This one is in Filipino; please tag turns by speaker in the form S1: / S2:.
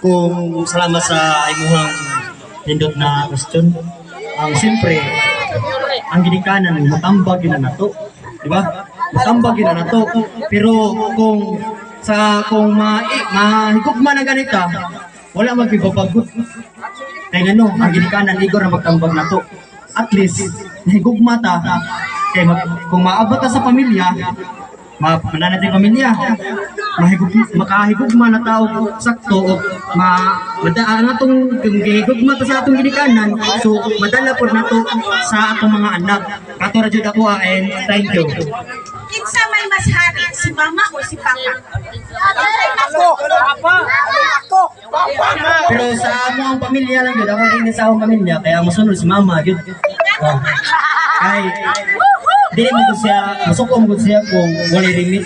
S1: kung salamat sa imuhang hindot na question. Siyempre, ang ginikanan matambag yun na nato, di ba? Matambag yun na nato. Pero kung mahigugma na ganita, wala magpipapagot. Kaya ano, ang ginikanan igor na magtambag na to. At least, nahigugma ta. Kaya kung maabot ta sa pamilya, mananat yung pamilya, makahigugma na tao sakto o madaan na itong higugma ta sa atong ginikanan, so madala po na to sa atong mga anak. Kato radyo ako and thank you.
S2: Kinsa may mas hari, si mama o si papa?
S1: Pero sa among pamilya lang yun, ako rin sa akong pamilya, kaya masunod si mama yun. Kaya di mo ko siya, masukong ko siya kung wala limit.